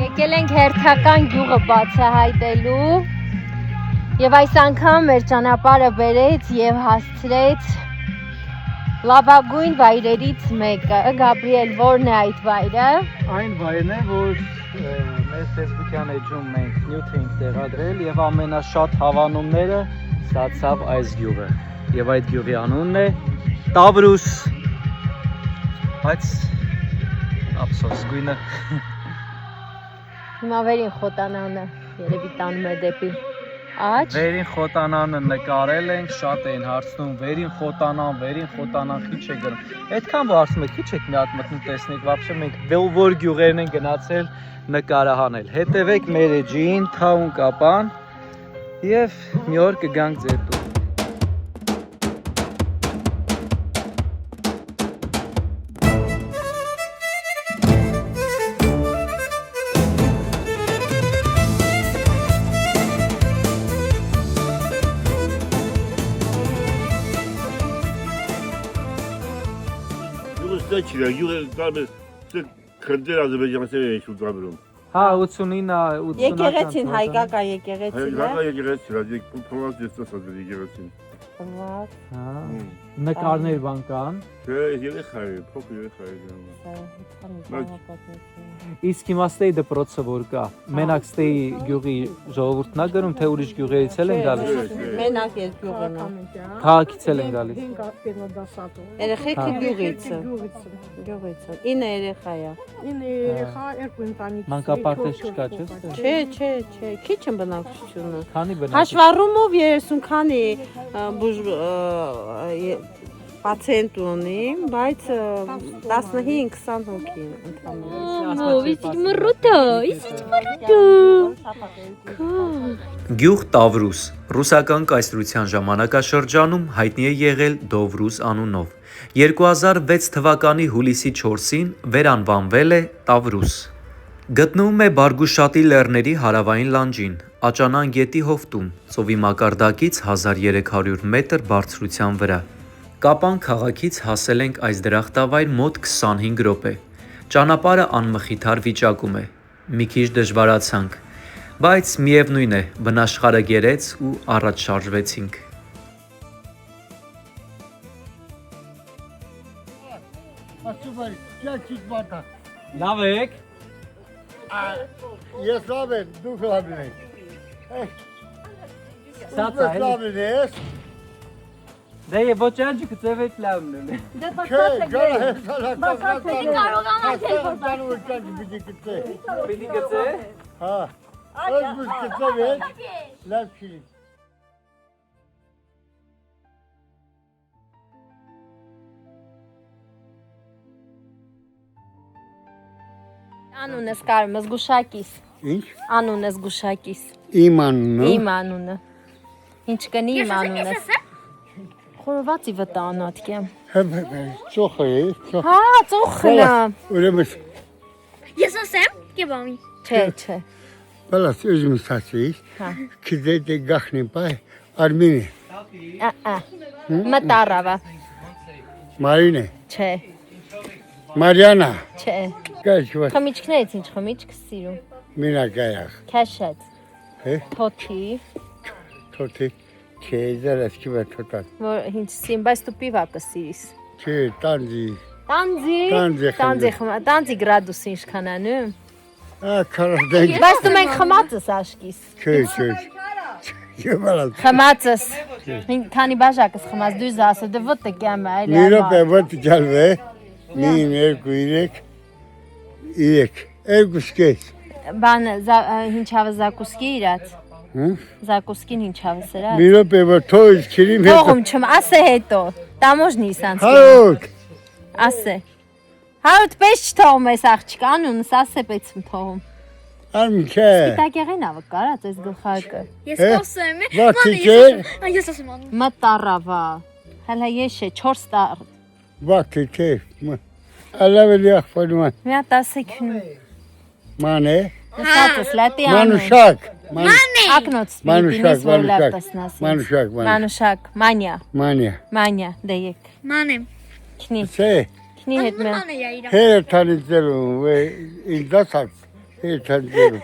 Եկել ենք հերթական գյուղը բացահայտելու եւ այս անգամ մեր ճանապարհը բերեց եւ հասցրեց լավագույն վայրերից մեկը։ Գաբրիել, ո՞րն է այդ վայրը։ Այն վայրն է, որ մեր Facebook-յան էջում մենք նյութ ենք տեղադրել եւ ամենաշատ հավանումները ստացավ այս գյուղը։ Եվ այդ գյուղի անունն է Տավրուս։ Բայց ափսոս գույնը Հիմա վերին խոտանանը երևի տանում է դեպի աջ։ Վերին խոտանանը նկարել ենք, շատ էին հարցնում վերին խոտանան քիչ է գրում։ Այդքան հարցում եք, քիչ եք մի հատ մտնում տեսնեք, вообще մենք որ գյուղերն են գնացել նկարահանել։ Հետևեք մեր էջին, թաուն կապան եւ մի օր կգանք ձեր տուն։ Քրդեր Ադրբեջանցիներ են շուտ գաբրում։ Հա 89 Եկեղեցին հայկական եկեղեցին է։ Հայկական եկեղեցին, փոքրված դեստասած եկեղեցին։ Հա նկարներ բան կան։ Չէ, երեխա է, փոքր երեխա է։ Իսկ հիմա ստեի դպրոցը որ կա։ Մենակ ստեի գյուղի ժողովուրդն է գրում, թե ուրիշ գյուղերից էլ են գալիս։ Մենակ է գյուղը։ Քաղաքից էլ են գալիս։ Երեխեքը գյուղից։ Գյուղից։ 9 երեխա է։ 9 երեխա, 2 ընտանիք։ Մանկապարտեզ չկա, չէ՞։ Չէ, քիչ են բնակչությունը։ Քանի բնակչություն։ Հաշվառումով 30 քանի պացիենտ ունի, բայց 15-20 հոգի Գյուղ Տավրուս ռուսական կայսրության ժամանակաշրջանում հայտնի է եղել Դովրուս անունով։ 2006 թվականի հուլիսի 4-ին վերանվանվել է Տավրուս։ Գտնվում է Բարգուշատի լեռների հարավային լանջին, Աճանան գետի հովտում, ծովի մակարդակից 1300 մետր բարձրության վրա։ Կապան քաղաքից հասել ենք այս դրախտավայր մոտ 25 րոպե։ Ճանապարհը անմխիթար վիճակում է։ Մի քիչ դժվարացանք, բայց միևնույն է, բնաշխարհը գերեց ու առաջ շարժվեցինք։ Լավ եք։ Ես լավ եմ, դուք լավ եք։ Սացա էլի։ Դե ոչ անջի կծևեց լավն է։ Դե Չէ, գալա Պիտի գծե։ Հա։ Այս մուս կծևեց, լավ չի։ Անունը սկարում ես գուշակիս։ Ինչ։ Անունը գուշակիս։ Իմ անունը։ Իմ անունը։ Ինչ կնի իմ անունը։ Խորովածի վտանատ կեմ։ Ծոխը է։ Հա, ծոխն է։ Ուրեմն Ես ասեմ, կեբամի։ Չէ։ բալաս ուզում ստացείς, քիզետ գախնի բայ Արմինի։ Մտարավա։ Մարինե։ Չէ։ Մարիանա։ Չէ։ Կայչվա։ Խմիչքներից ինչ խմիչք սիրում։ Մինագայախ։ Քաշետ։ Հե։ Թոթի։ Թոթի։ Չէ, դերս կիվա թոտան։ Որ ինչ սին, բայց դու պիվա կսիրիս։ Չէ, տանձի։ Տանձի գրադուսը ինչքան անում։ Կարադենք։ Բայց դու մենք խմածս աշկիս։ Չէ։ Եվալալ։ Խմածս։ Քանի բաժակս խմած դու զասը դե ոտ կեմ այլ։ Մի րոպե ոտ ջալվե։ Մին երկու իրեք։ Երկուսկես։ Բան հինչավը զակուսկի իրաց։ Զակուսկին հինչավը սրա։ Մի րոպե ոտ թոյս քիրիմ հետո։ Թողում չմ ասե հետո։ Տամոժնի սանց։ Հարոք։ Ասե։ Հարոտ պես չթողում ես աղջիկ անունս ասե պես թողում։ Անքե։ Սպիտակեղեն ավը կարած այս գլխարկը։ Ես կոսեմ։ Վատիքե։ Ես ասեմ անուն։ Մտարավա։ Հələ եշե 4 տար։ Վատիքե։ Ալավելի ախփանման։ Մի հատ ասեք հնում։ Մանե։ Սացս լատի անուն։ Մանուշակ։ Ակնոց սպիրիտինից որ լավ տեսնասի։ Մանուշակ, մանյա, Մանյա։ դե եկ։ Մանեմ։ Քնի, Չէ, քնի հետ մե։ Մանե յա իրա։ հերը թանիցելու, ինձացած, հերը թանիցելու։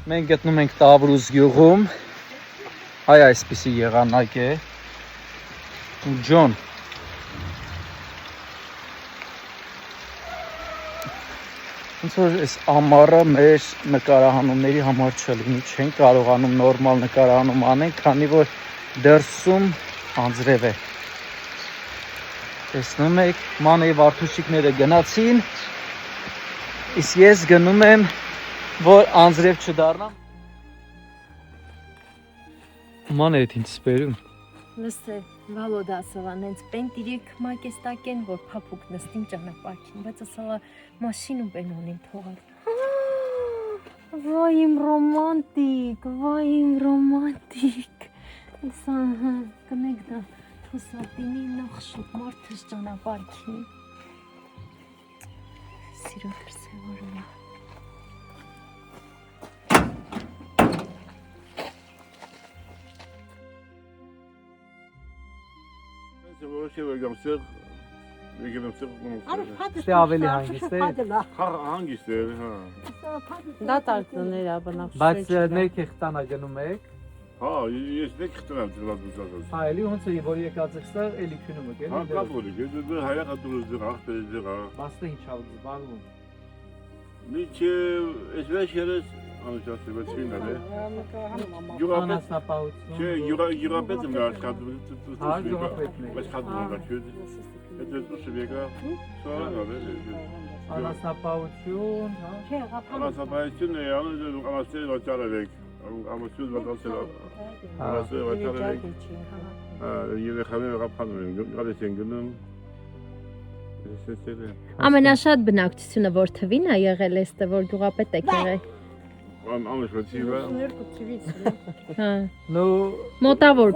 Մենք գտնում ենք Տավրուզ գյուղում։ Այ այսպիսի եղանակ է։ Ու Ջոն։ Ոնց որ այս ամառը մեր նկարահանումների համար չլինի, չեն կարողանում նորմալ նկարահանում անենք, քանի որ դրսում անձրև է։ Տեսնում եք, Մանեի վարդուշիկները գնացին, իսկ ես գնում եմ որ անձրև չդառնամ։ Ման է ինձ սպերում։ Լսե, Վալոդա ասավան, հենց պենտ իրեք մակեստակ են, որ փափուկ նստին ճանապարհին, բայց ասավա մաշին ու բենոնին թողալ։ Վայ իմ ռոմանտիկ, Իսա, կնեք դա թուսատինի նախ շուտ մարդս ճանապարհին։ Սիրո դրսևորում է։ Ստե ավելի հանգիստ է։ Հանգիստ է, հա։ Դա տարկներ է բնավ։ Բայց ներքեղ տանա գնում եք։ Հա, ես դեք խտրամ ծրված բուսածած։ Հա, էլի ոնց է, որ եկած եք ստեղ, էլի քնում եք, էլի։ Հա, կապորիկ, դե հայրախ ատուրս դրախ, դրախ։ Մասը ինչ ավ զբաղվում։ Միչե, ես վերջերս անշասիվեցին է։ Անասնապահություն։ Չէ, յուրապետը մի աշխատում։ Հա, յուրապետն է։ Բայց խատում է չէ։ Եթե դուս եկա, սորան է։ Անասնապահություն, հա։ Անասնապահություն է, անասնապահություն վաճառեք։ Ամուսնուց վատացել անասնապահություն վաճառեք։ Երեխաները ղափանում են, գալիս են գնում։ Ամենաշատ բնակչությունը որ թվին է եղել էստե, որ գյուղապետ եք եղել։ Ամուսնացիվը։ Հա։ Նու Մոտավոր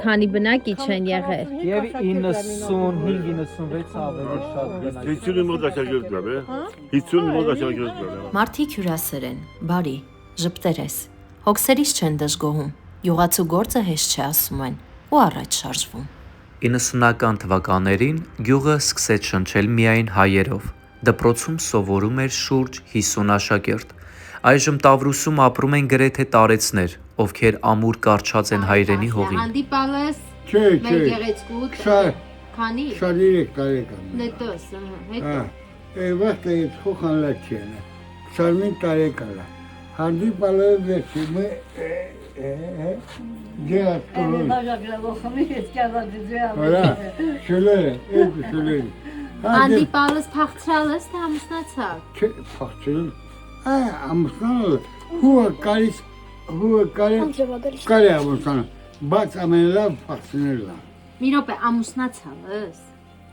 քանի բնակիչ են եղել։ եւ 95-96 ավելի շատ գնաց։ 50 մոտ աշակերտ կար, է։ 50 մոտ աշակերտ կար։ Մարդիկ հյուրասեր են, բարի, ժպտերես, հոգսերից չեն դժգոհում, յուղացու գործը հեշտ չէ ասում են ու առաջ շարժվում։ 90-ական թվականներին գյուղը սկսեց շնչել միայն հայերով։ Դպրոցում սովորում էր շուրջ 50 աշակերտ։ Այժմ Տավրուսում ապրում են գրեթե տարեցներ, ովքեր ամուր կարճած են հայրենի հողին։ Հանդիպալս Չէ, չէ։ գեղեցկուտ քանի 23 տարեկան։ դետոս, հետո Հա, վաղ է խոխան լաչեն։ 25 տարեկան։ Հանդիպալը վերջի Հորա, շուլերը, էդ շուլերը։ հանդիպալս փախցրալս թե ամուսնացավ։ Չէ, փախչել։ Ամուսնալը, հուը կարի ամուսնալը, բայց ամենլավ փախցնելա։ Մի րոպե ամուսնացավս։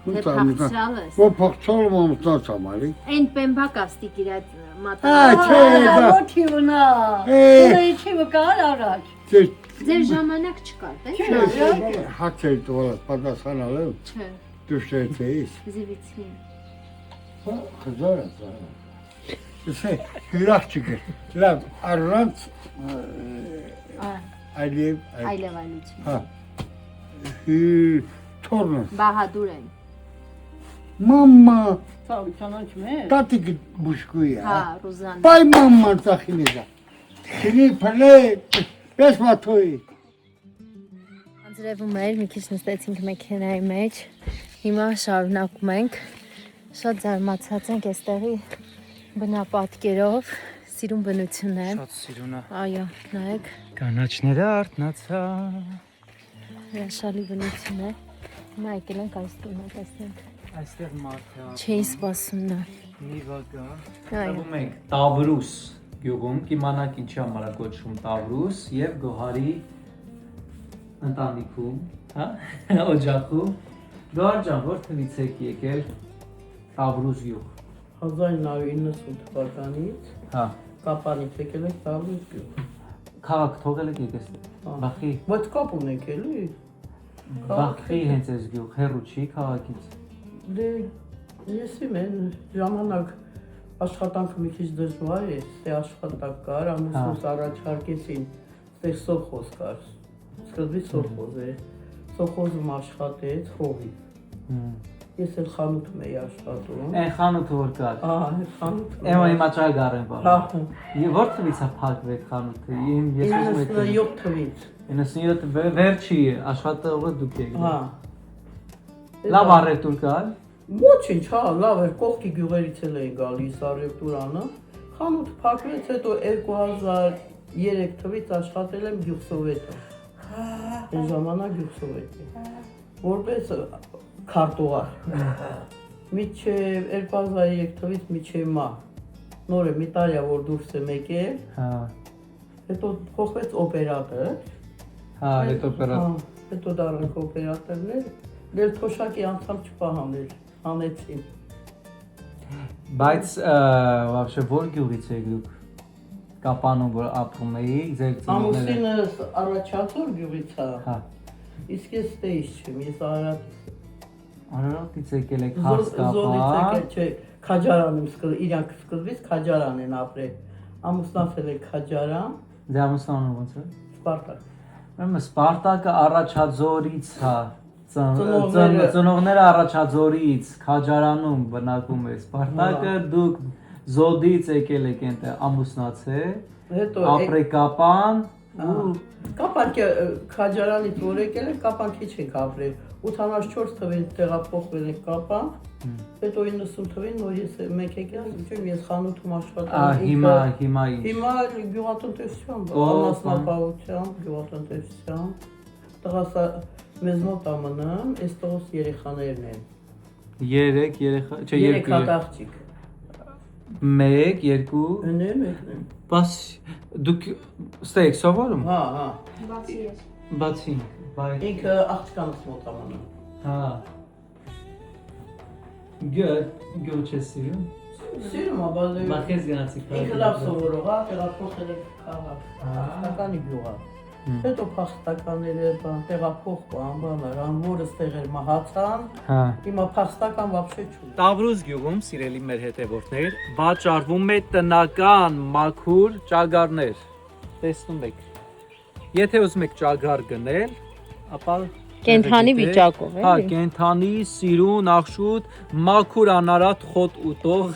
Թե փախցրալս։ Որ փախչել եմ ամուսնացամ, արի։ Այն պեմբակ աստիկ իր մատա։ Չէ, դա։ Ձեր ժամանակ չկար, դե՞։ Հացել տվալած պատասխանալ եմ, Չէ, դու շեթեիս։ զիվիցի։ Խզար է ծառա։ Իսե, հյուրախ չկեր, լավ, առանց Այլևալիություն։ հա, թորնս, Բահադուր են։ մամմա, տատիկ բուշկույ է, Հա, Ռուզան։ բայ մամման ծախին էզա, քինի պրլե, պես մաթոյի։ Անձրևում էր, մի քիչ նստեցինք մեքենայի մեջ, հիմա շարունակում ենք, շատ զարմացած ենք էստեղի բնապատկերով, սիրուն բնություն է, Շատ սիրուն է։ այո, նայեք, Կանաչները արթնացա։ հրաշալի բնություն է, հիմա եկել ենք այս տունը, տեսնենք, Այստեղ մարդ է։ չէի սպասում նա, Մի վագա։ այո, Տվում ենք Տավրուս գյուղում, կիմանաք ինչի համար է կոչվում Տավրուս եւ Գոհարի ընտանիքում, հա, օջախում։ Գոհար ջան, որ թվից եք եկել Տավրուս գյուղ։ 1990 թվականից Հա, Կապանից եկել եք Տավրուս գյուղ։ Քաղաք թողել եք եկես։ Բախի։ Բայց կապ ունեք էլի։ Բախի հենց այս գյուղ հերու չի քաղաքից։ Դե ես իմ են ժամանակ աշխատանքը մի քիչ դժվար է, ստե աշխատանք կար, ամուսնուս առաջարկեցին, ստեղ սովխոզ կար, սկզբից սովխոզ է, սովխոզում աշխատեց հողի, ես էլ խանութում էի աշխատում։ Այն խանութը որ կար։ Ահա, խանութում։ Էմա հիմա ճագար են բառը։ Հա։ Որ թվից է փակվեք խանութը։ Ես 97 թվից։ 97 վերջի աշխատողը դուք եք։ Հա։ Լավ առևտուր կար։ Ոչինչ, հա, լավ էր, կողքի գյուղերից էլ էին գալիս առևտուրանը։ Խանութը փակվեց, հետո 2003 թվից աշխատել եմ գյուղսովետում։ Այն ժամանակ գյուղսովետի։ Որպես քարտուղար։ Մինչև 2003 թվից մինչև մահ։ Նոր է մի տարի որ դուրս եմ եկել։ Հա։ Հետո փոխվեց օպերատոր։ Հա, այդ օպերատոր։ Հետո դառնանք օպերատորներ։ Դեր թոշակի անդամ չպահանել, անեցին։ Բայց вообще որ գյուղից եք դուք։ Կապանում որ ապրում էիք, ձեր ծնողները։ Ամուսինս առաջացոր գյուղից է։ Հա։ Իսկ ես ստեից չեմ, ես Արարատից եկել եք Զոլից Հասկապան։ եկել չէ, Քաջարան եմ իրանք սկզբից Քաջարան են ապրել։ Ամուսնացել է Քաջարան, Ձեր ամուսնանը ոնց է։ Սպարտակ։ Ուրեմն Սպարտակը առաջաձորից հա։ Ծնողները- Ծնողները առաջաձորից Քաջարանում բնակվում է։ Սպարտակը դուք Զոդից եկել եք այնտեղ ամուսնացել, Հետո ապրեկապան ու Կապան Քաջարանից որ եկել են, Կապան քիչ ենք ապրել։ 84 թվին տեղափոխվել ենք Կապան, հետո 90 թվին նոր մենք եկել ենք, ես խանութում աշխատում եմ։ հիմա Հիմա գյուղատնտեսությամբ, Ո՞վ, անասնապահությամբ, գյուղատնտեսությամբ, տղաս մեզ մոտ ամնամ, այս տղոս երեխաներն են։ 3 երեխա, չէ 3 2 աղջիկ։ 1 2 Ըներ մեկն են։ Բաս դուք ստեյք սովորում։ Հա, հա։ Բացի, բայց Ինքը աղջկանց մոտ ամնամ։ հա։ Գյուղ չես սիրում։ Սիրում աբալ Բայց ես գնացի ինքը լավ սովորող է, տեղափոխել է քաղաք։ Փախստականի գյուղ է։ Հետո փախստականները տեղափոխվան, բաներ, անորը ստեղեր մահացան։ Հա։ Հիմա փախստական вообще չունի։ Տավրուզ գյուղում, սիրելի մեր հետևորդներ, վաճառվում է տնական մաքուր ճագարներ։ Տեսնում եք։ Եթե ուզում եք ճագար գնել, ապա Կենթանի վիճակով Հա, էլի։ կենթանի, սիրուն, աղշուտ, մաքուր անարատ խոտ ուտող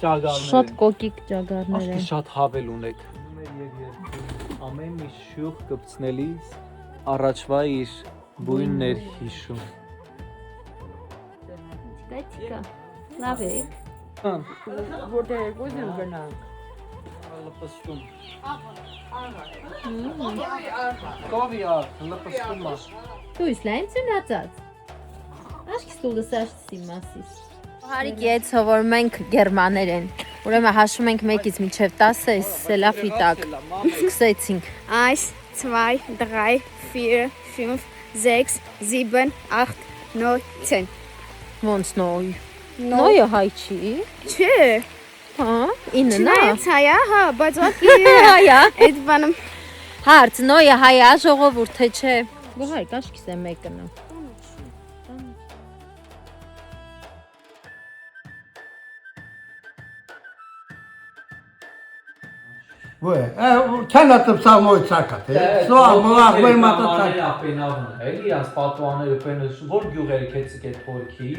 ճագարներ։ Շատ կոկիկ ճագարներ Աշկի են։ շատ հավել ունեք։ Ամեն մի շյուղ կպցնելիս առաջվա իր բույններ հիշում։ Տատիկա, լավ եք։ Որտեղ ուզում գնանք։ Լպստում։ Կովիար, լպստում։ Դու իսլայն ծնացած։ Աշկի ստուլս աշտսի մասիս։ Հարիկ ետ սովորում ենք գերմաներեն։ Ուրեմն հաշվում ենք 1-ից մինչև 10, սելավի տակ։ Սկսեցինք։ 1, 2, 3, 4, 5, 6, 7, 8, 9, 10. Ոնց նոյ։ Նոյը հայ չի։ Չէ, Հա, 9-ն է։ չնայած հայա, հա, բայց ոտքի Հայա։ այդ բանը Հարց, նոյը հայա ժողովուրդ թե չէ։ Գոհայ, կաշկիս է մեկն է։ Չեն ատպսա մոյ ցակատ, սո ամլախ մեր մատացակ։ ապենավն է, էլի իրանց պատուաները պենս, որ գյուղերը քեցիկ է թորքի,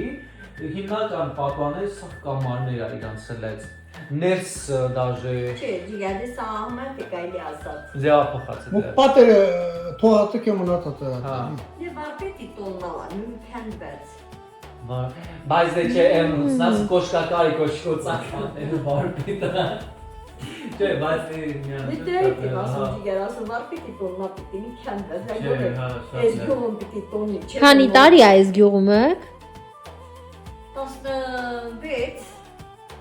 հիմնական պատուաները սաղ կամաններ է իրանց սլեց, ներս դաժե։ Չէ, ջիգադի սահմը տեկայլի ասած։ Ձեվապոխած է դեր։ Պատերը թողածը կեմ ունացած է։ Հա։ Դե վարպետի տոննալա, նույնքան բաց։ Բայց դե չէ եմ սնաց կոշկակարի կոշկոցականները վարպետը։ Չէ, բայց Դե դե ասում ջիգար, ասում վարպետի տոննա պիտի նույնքան բաց։ Այս գյուղում պիտի տոնի։ Քանի տարի է այս գյուղում եք։ 16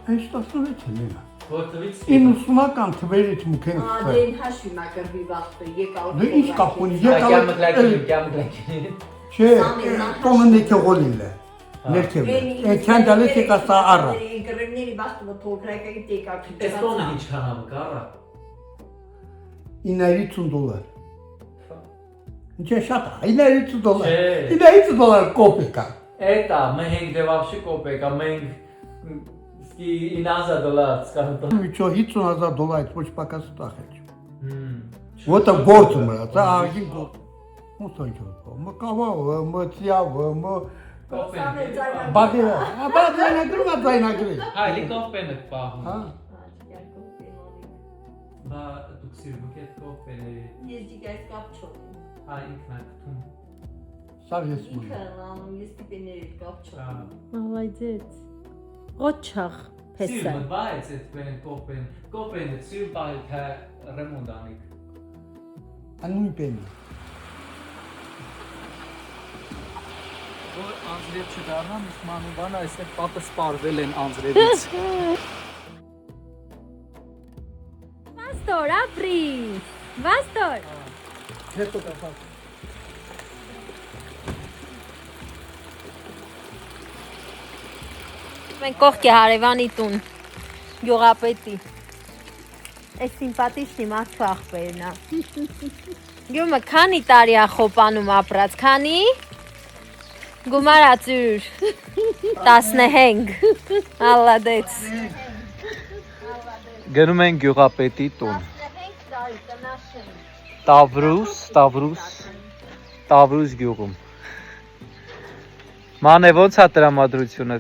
Այս 16 է նրա։ Որտվից 90-ական թվերից մուքեն Ադեն հաշվի մակրվի վաղտը եկալ։ Դե ինչ կապ ունի, Կյամգլակին Չէ, տոնը նեքեղոլիլ է։ Ներքև։ Էնքան դալես եկա սա առա։ Գրեմների վաղտը թոքրակայի տեկակի։ Էս տոնը ինչքան ամ կարա։ $950. Ինչ է շատ է, $950. $950 կոպեկա։ Это мы ենք դե вообще կոպեկա, մենք $9,000 скажем. Միջո $50,000 ոչ պակաս տախել։ Вот это գործ մրա, դա ագին գործ։ Ոնց է ճոտ։ Մկավա, մծյավը, բագերը, բագերը։ Հայլի կոպեն է պահում։ Հա։ Բա դուք սիրում եք կոպեն է։ Ես դիգայ կապ չունեմ։ Հա ինքնակտում։ Սար ես մոյ։ Ինքն անում ես տիպեների կապ չունեմ։ Молодец. Օչախ փեսա։ Սիրում բայց այդ բեն կոպեն է սիրում բայ թե ռեմոնդանիկ։ Անուն պեն։ Որ անձրև չդառնան, իսկ մանուբանը այստեղ պատը սպարվել են անձրևից։ Վաստոր, ապրի։ Վաստոր։ Հետո կապա։ Մենք կողքի հարևանի տուն, գյուղապետի։ Այս սիմպատիչնի մարդու աղբերն է։ Գյումը քանի տարի է խոպանում ապրած, քանի։ Գումարացյուր 15 Ալադեց Գնում են գյուղապետի տուն 15 տարի տնաշեն Տավրուս գյուղում Մանե ոնց է տրամադրությունը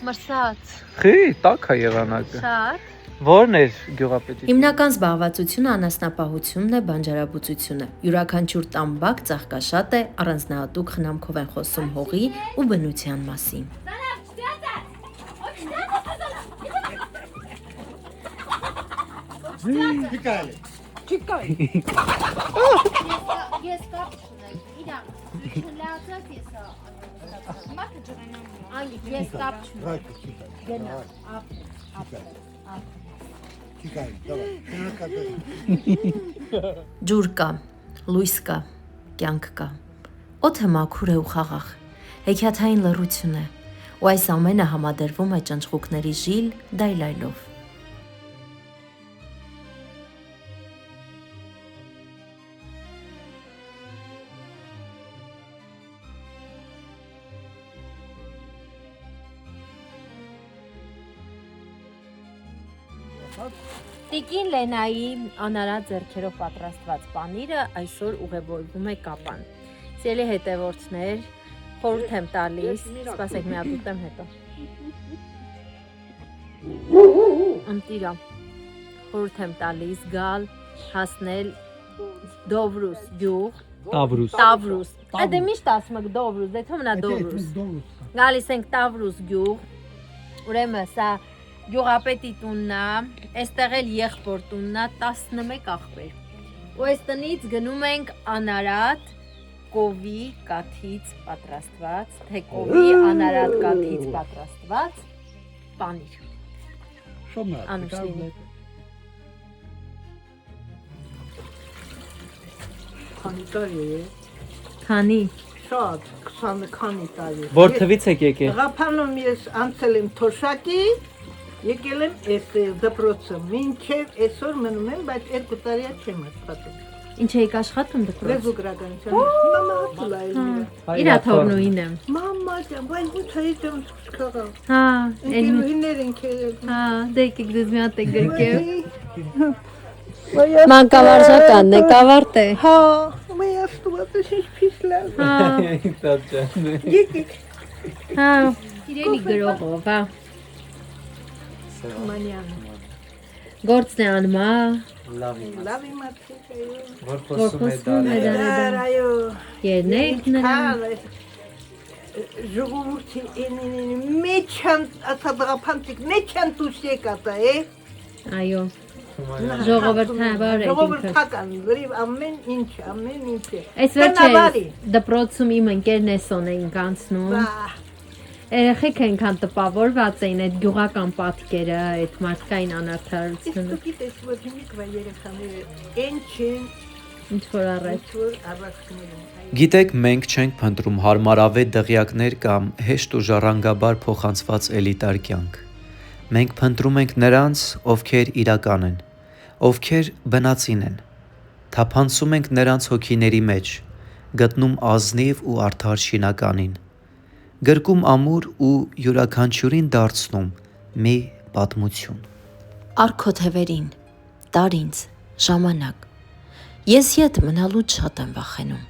Մրսած Խի տաք է եղանակը Շատ Որն էր գյուղապետի Հիմնական զբաղվածությունը անասնապահությունն է, բանջարաբուծությունը։ Յուրաքանչյուր տամբակ ծաղկաշատ է, առանձնահատուկ խնամքով են խոսում հողի ու բնության մասին։ Ես կապ չունեմ, իրան, զույգն լացած ես մակը ջրանամ, ես կապ չունեմ, գնա, Ջուր կա, լույս կա, կյանք կա։ Օդը մաքուր է ու խաղաղ, հեքիաթային լռություն է, ու այս ամենը համադրվում է ճնճղուկների ժիլ դայլայլով։ Տիկին Լենայի անարատ ձեռքերով պատրաստված պանիրը այսօր ուղևորվում է Կապան։ Սիրելի հետևորդներ, խորհուրդ եմ տալիս, սպասեք մի հատ ուտեմ հետո։ Ընտիրա, խորհուրդ եմ տալիս գալ, հասնել Դովրուս գյուղ, Տավրուս։ Այդ միշտ ասում եք Դովրուս, դե թողնա Դովրուս։ Գալիս ենք Տավրուս գյուղ, ուրեմն սա Գյուղապետի տունն է, այստեղ էլ եղբոր տունն է 11 աղբեր։ Ու այս տնից գնում ենք անարատ կովի կաթից պատրաստված, թե կովի անարատ կաթից պատրաստված պանիր։ Անուշնի։ Քանի տարի է։ Քանի։ Շատ, 20 քանի տարի։ Որ թվից եք եկել։ Ղափանում ես անցել եմ Թոշակի, եկել եմ այստեղ դպրոցում, մինչև այսօր մնում եմ, բայց 2 տարի չեմ աշխատում։ Ինչ եք աշխատում դպրոց։ Լեզուգրականության։ Մամա հատուլ է ինձ։ Իրա թողնուին եմ։ Մամա ջան, բայց ու թայ ջան սկաղա։ Հա, Ընկերուհիներ ենք եղել։ հա, դե եկեք դες մի հատ եք գրկել։ Մանկավարժականն է, կավարտ է։ Հա, մայ աստուածը ինչպես լավ։ Հա, Եկեք։ հա, իրենի գրողով, հա։ Մանյան։ Գործն է անում, հա։ Լավ իմացեք այո։ Որ Որ խոսում է դարի։ Այո։ Երնեք նրան։ Ժողովուրդի ինին մեջան ասաբրապանցիկ մեջան դուս եկատա է։ Այո։ Ժողովրդավար է ինքը։ Ժողովրդական, լրիվ ամեն ինչ է։ Այս վերջերս դպրոցում իմ ընկերն է Սոն էինք անցնում։ Երեխեք այնքան տպավորված էին այդ գյուղական պատկերը, այդ մարդկային անարդարությունը։ Իսկ գիտես, որ հիմիկվա երեխաները են Ինչ որ առած։ Գիտեք, մենք չենք փնտրում հարմարավետ դղյակներ կամ հեշտ ու ժառանգաբար փոխանցված էլիտար կյանք։ Մենք փնտրում ենք նրանց, ովքեր իրական են, ովքեր բնածին են, Թափանցում ենք նրանց հոգիների մեջ, գտնում ազնիվ ու արդար շինականին, գրկում ամուր ու յուրաքանչյուրին դարձնում մի պատմություն։ Արքո թևերին, տար ինձ, ժամանակ։ Ես ետ մնալուց շատ եմ վախենում։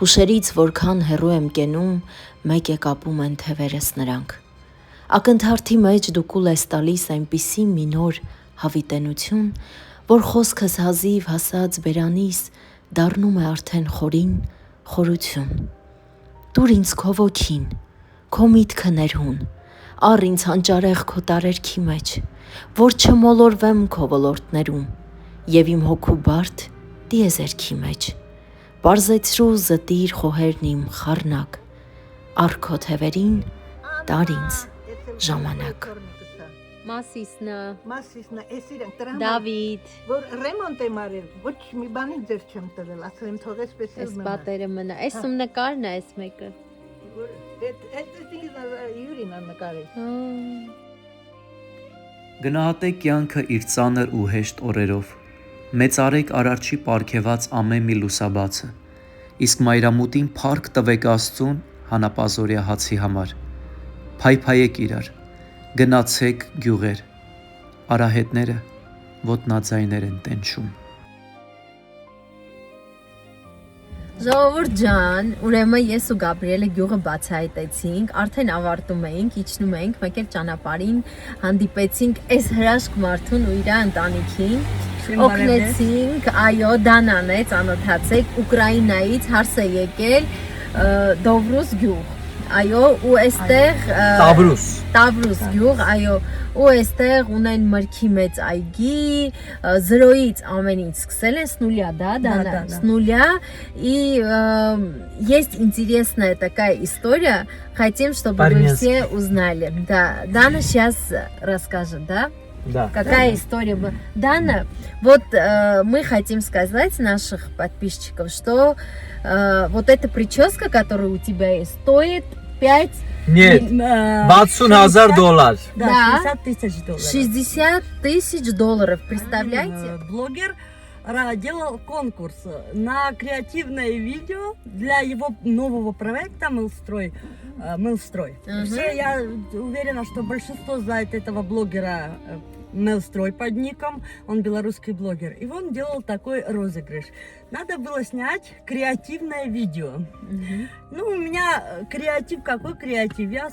Հուշերից որքան հեռու եմ կենում, մեկ է կապում են թևերս նրանք։ Ակնթարթի մեջ դու կուլ ես տալիս այնպիսի մի նոր հավիտենություն, որ խոսքս հազիվ հասած բերանիս դառնում է արդեն խորին խորություն։ Դուր ինձ քո ոգին, քո միտքը ներհուն, առ ինձ հանճարեղ քո տարերքի մեջ, որ չմոլորվեմ քո ոլորտներում, և իմ հոգու բարդ դիեզերքի մեջ, պարզեցրու զտիր խոհերն իմ խառնակ, արքո թևերին տար ինձ ժամանակ։ Մասիսնա, Մասիսնա, ես իրենք դրան Դավիթ, որ ռեմոնտ եմ արել, ոչ մի բանի ձեր չեմ տվել, ասել եմ թողես պես այս պատերը մնա, այս ում նկարն է այս մեկը։ Յուրին նկարել։ Գնահատեք կյանքը իր ծանր ու հեշտ օրերով, մեծարեք արարչի պարգևած ամեն մի լուսաբացը, իսկ մայրամուտին փառք տվեք Աստծուն հանապազորյա հացի համար, փայփայեք իրար, գնացեք գյուղեր, արահետները ոտնաձայներ են տենչում։ Ժողովուրդ ջան, ուրեմն ես ու Գաբրիելը գյուղը բացահայտեցինք, արդեն ավարտում էինք, իջնում էինք, մեկ էլ ճանապարհին հանդիպեցինք այս հրաշք մարդուն ու իր ընտանիքին, օգնեցինք, այո, Դանան է, ծանոթացեք, Ուկրաինայից հարս է եկել Դովրուս գյուղ, այո, ու այստեղ Տավրուս գյուղ, այո, ու այստեղ ունեն մրգի մեծ այգի, զրոյից ամեն ինչ սկսել են, с нуля, да, Дана? С нуля, и есть интересная такая история, хотим, чтобы вы все узнали. Да, Дана сейчас расскажет, да? Да. Какая история была? Дана, вот мы хотим сказать наших подписчиков, что вот эта прическа, которая у тебя есть, стоит 5... Нет, $60,000. Да, $60 000. 60 тысяч долларов, представляете? Блогер делал конкурс на креативное видео для его нового проекта Мелстрой. Все, я уверена, что большинство знает этого блогера Мелстрой под ником, он белорусский блогер. И он делал такой розыгрыш. Надо было снять креативное видео. Ну, у меня креатив, какой креатив? Я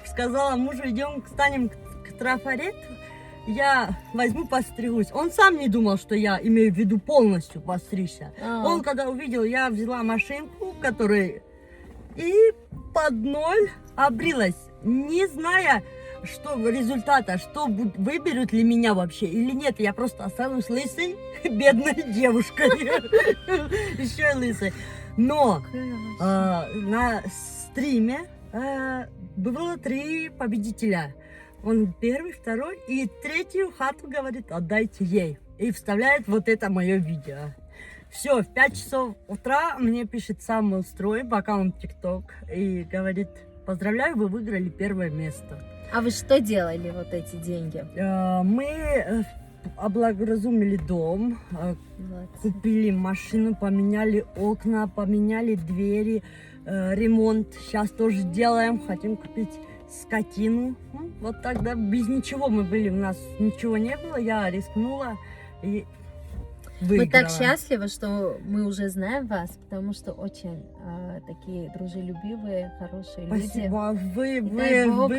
сказала мужу, идем, станем к трафарету, я возьму, постригусь. Он сам не думал, что я имею в виду полностью постричься. Он, когда увидел, я взяла машинку, которая и под ноль обрилась, не зная, что результата, что выберут ли меня вообще или нет. Я просто останусь лысой, бедной девушкой, еще и лысой. Но на стриме было 3 победителя. Он первый, второй и третью хату говорит, отдайте ей. И вставляет вот это мое видео. Все, в 5 часов утра мне пишет сам Мелстрой, пока он ТикТок, и говорит, поздравляю, вы выиграли 1 место. А вы что делали вот эти деньги? Мы облагоразумили дом, купили машину, поменяли окна, поменяли двери, ремонт. Сейчас тоже делаем, хотим купить скотину. Вот тогда без ничего мы были, у нас ничего не было, я рискнула и выиграла. Мы так счастливы, что мы уже знаем вас, потому что очень такие дружелюбивые, хорошие люди. Спасибо, вы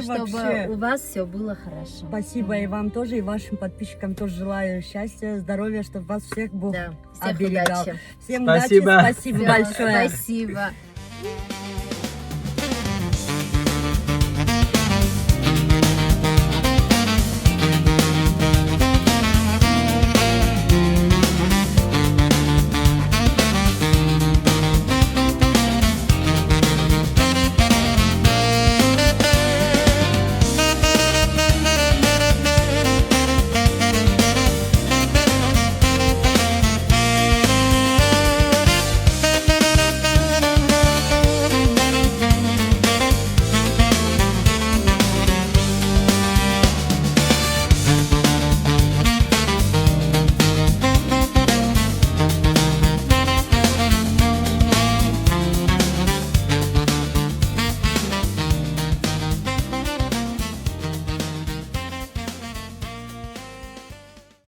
чтобы вообще... у вас все было хорошо. Спасибо и вам тоже, и вашим подписчикам тоже желаю счастья, здоровья, чтобы вас всех Бог Да, всех оберегал. удачи. Всем Спасибо. удачи, спасибо большое. Спасибо.